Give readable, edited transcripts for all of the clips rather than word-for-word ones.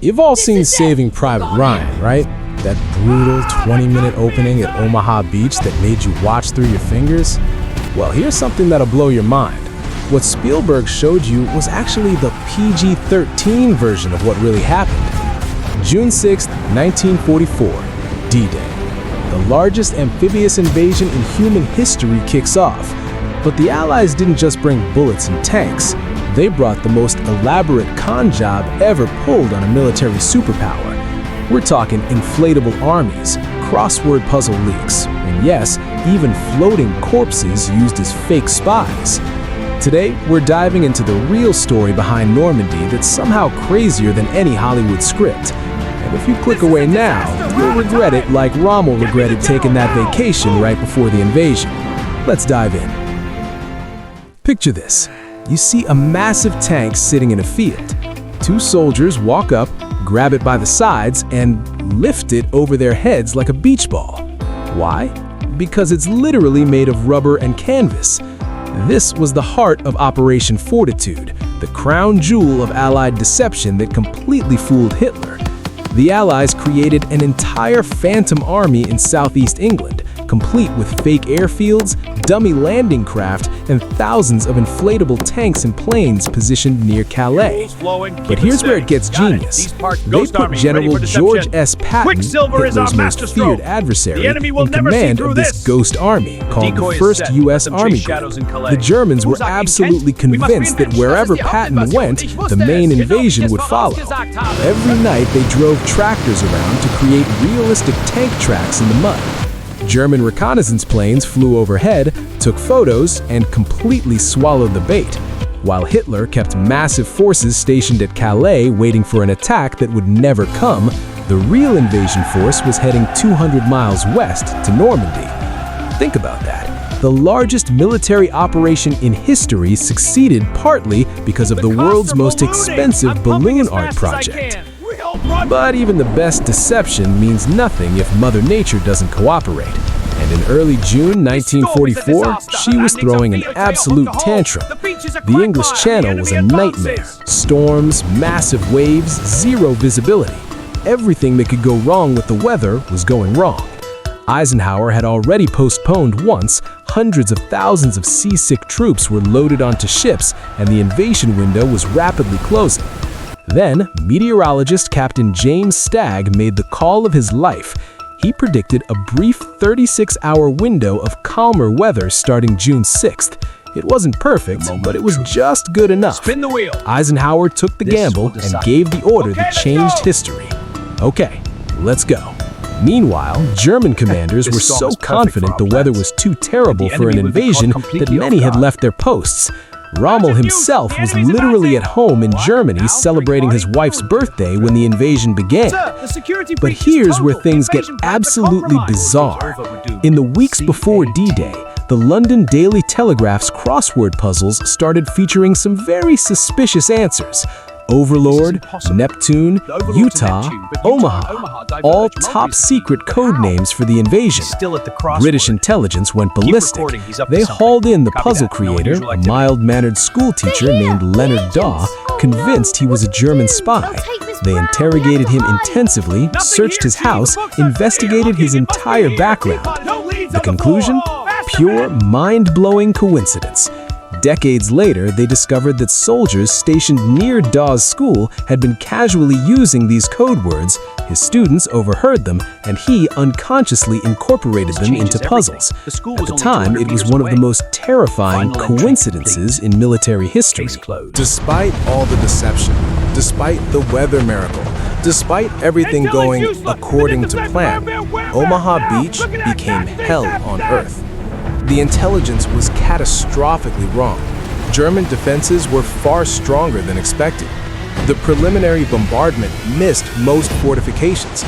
You've all seen Saving Private Ryan, right? That brutal 20-minute opening at Omaha Beach that made you watch through your fingers? Well, here's something that'll blow your mind. What Spielberg showed you was actually the PG-13 version of what really happened. June 6, 1944, D-Day. The largest amphibious invasion in human history kicks off. But the Allies didn't just bring bullets and tanks. They brought the most elaborate con job ever pulled on a military superpower. We're talking inflatable armies, crossword puzzle leaks, and yes, even floating corpses used as fake spies. Today, we're diving into the real story behind Normandy that's somehow crazier than any Hollywood script. And if you click away now, you'll regret it like Rommel regretted taking that vacation right before the invasion. Let's dive in. Picture this. You see a massive tank sitting in a field. Two soldiers walk up, grab it by the sides, and lift it over their heads like a beach ball. Why? Because it's literally made of rubber and canvas. This was the heart of Operation Fortitude, the crown jewel of Allied deception that completely fooled Hitler. The Allies created an entire phantom army in southeast England, complete with fake airfields, dummy landing craft, and thousands of inflatable tanks and planes positioned near Calais. But here's where it gets genius. They put General George S. Patton, Hitler's most feared adversary, in command of this ghost army, called the First U.S. Army Group. The Germans were absolutely convinced that wherever Patton went, the main invasion would follow. Every night they drove tractors around to create realistic tank tracks in the mud. German reconnaissance planes flew overhead, took photos, and completely swallowed the bait, while Hitler kept massive forces stationed at Calais waiting for an attack that would never come. The real invasion force was heading 200 miles west to Normandy. Think about that. The largest military operation in history succeeded partly because of the world's most expensive balloon art project. But even the best deception means nothing if Mother Nature doesn't cooperate. And in early June 1944, she was throwing an absolute tantrum. The English Channel was a nightmare. Storms, massive waves, zero visibility. Everything that could go wrong with the weather was going wrong. Eisenhower had already postponed once. Hundreds of thousands of seasick troops were loaded onto ships, and the invasion window was rapidly closing. Then, meteorologist Captain James Stagg made the call of his life. He predicted a brief 36-hour window of calmer weather starting June 6th. It wasn't perfect, but it was just good enough. Spin the wheel. Eisenhower took the gamble and gave the order that changed history. Okay, let's go. Meanwhile, German commanders were so confident the weather was too terrible for an invasion that many had left their posts. Rommel himself was literally at home in Germany celebrating his wife's birthday when the invasion began. But here's where things get absolutely bizarre. In the weeks before D-Day, the London Daily Telegraph's crossword puzzles started featuring some very suspicious answers. Overlord, Neptune, Utah, Omaha, all top-secret code names for the invasion. British intelligence went ballistic. They hauled in the puzzle creator, a mild-mannered schoolteacher named Leonard Daw, convinced he was a German spy. They interrogated him intensively, searched his house, investigated his entire background. The conclusion? Pure, mind-blowing coincidence. Decades later, they discovered that soldiers stationed near Dawes' school had been casually using these code words. His students overheard them, and he unconsciously incorporated them into puzzles. At the time, it was one of the most terrifying coincidences in military history. Despite all the deception, despite the weather miracle, despite everything going according to plan, Omaha Beach became hell on earth. The intelligence was catastrophically wrong. German defenses were far stronger than expected. The preliminary bombardment missed most fortifications.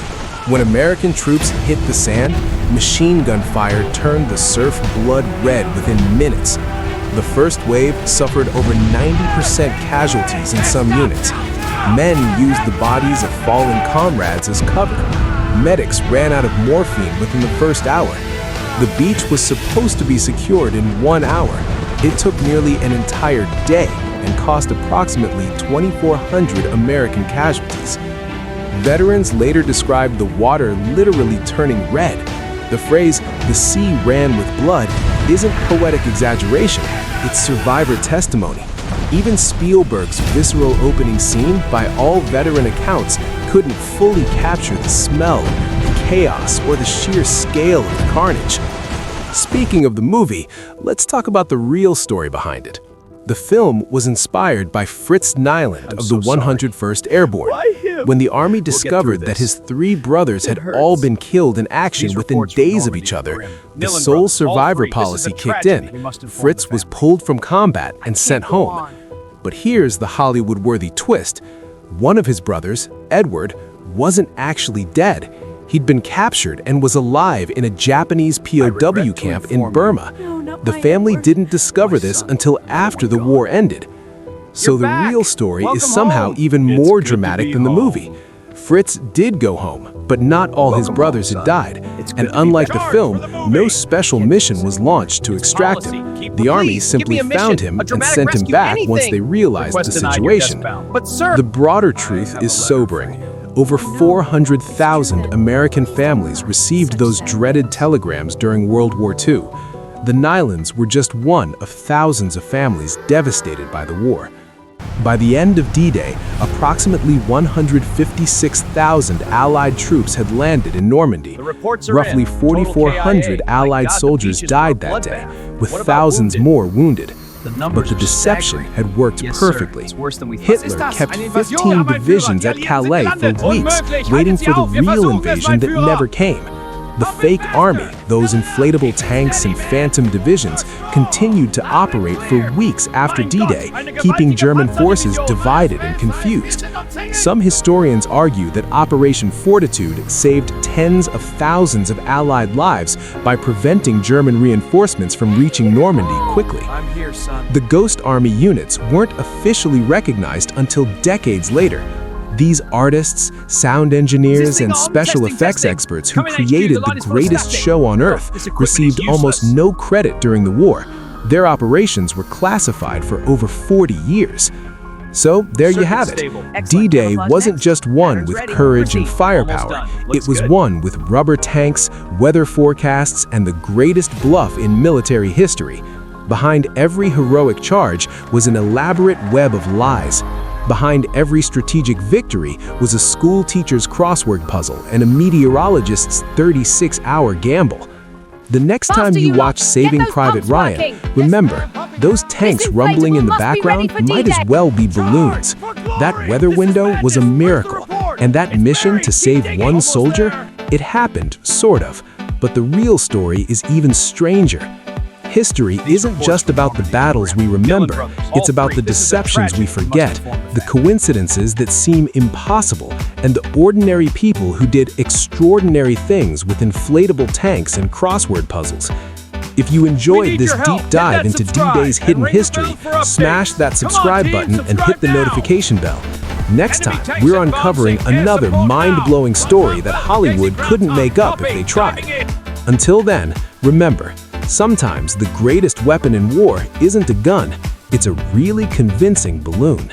When American troops hit the sand, machine gun fire turned the surf blood red within minutes. The first wave suffered over 90% casualties in some units. Men used the bodies of fallen comrades as cover. Medics ran out of morphine within the first hour. The beach was supposed to be secured in 1 hour. It took nearly an entire day and cost approximately 2,400 American casualties. Veterans later described the water literally turning red. The phrase, "the sea ran with blood," isn't poetic exaggeration, it's survivor testimony. Even Spielberg's visceral opening scene, by all veteran accounts, couldn't fully capture the smell, the chaos, or the sheer scale of the carnage. Speaking of the movie, let's talk about the real story behind it. The film was inspired by Fritz Nyland of the 101st Airborne. When the Army discovered that his 3 brothers had all been killed in action within days of each other, the sole survivor policy kicked in. Fritz was pulled from combat and sent home. But here's the Hollywood-worthy twist. One of his brothers, Edward, wasn't actually dead. He'd been captured and was alive in a Japanese POW camp in Burma. The family didn't discover this until after the war ended. So the real story is somehow even more dramatic than the movie. Fritz did go home, but not all his brothers had died. And unlike the film, no special mission was launched to extract him. The Army simply found him and sent him back once they realized the situation. The broader truth is sobering. Over 400,000 American families received those dreaded telegrams during World War II. The Nylands were just one of thousands of families devastated by the war. By the end of D-Day, approximately 156,000 Allied troops had landed in Normandy. Roughly 4,400 Allied soldiers died that day, with thousands more wounded. But the deception had worked perfectly. Hitler kept 15 divisions at Calais for weeks, waiting for the real invasion that never came. The fake army, those inflatable tanks and phantom divisions, continued to operate for weeks after D-Day, keeping German forces divided and confused. Some historians argue that Operation Fortitude saved tens of thousands of Allied lives by preventing German reinforcements from reaching Normandy quickly. The Ghost Army units weren't officially recognized until decades later. These artists, sound engineers, and special effects experts who created the greatest show on Earth received almost no credit during the war. Their operations were classified for over 40 years. So there you have it. D-Day wasn't just won with courage and firepower. It was won with rubber tanks, weather forecasts, and the greatest bluff in military history. Behind every heroic charge was an elaborate web of lies. Behind every strategic victory was a school teacher's crossword puzzle and a meteorologist's 36-hour gamble. The next time you watch Saving Private Ryan, remember, those tanks rumbling in the background might as well be balloons. That weather window was a miracle, and that mission to save one soldier, it happened, sort of. But the real story is even stranger. History isn't just about the battles we remember, it's about the deceptions we forget, the coincidences that seem impossible, and the ordinary people who did extraordinary things with inflatable tanks and crossword puzzles. If you enjoyed this deep dive into D-Day's hidden history, smash that subscribe button and hit the notification bell. Next time, we're uncovering another mind-blowing story that Hollywood couldn't make up if they tried. Until then, remember, sometimes the greatest weapon in war isn't a gun, it's a really convincing balloon.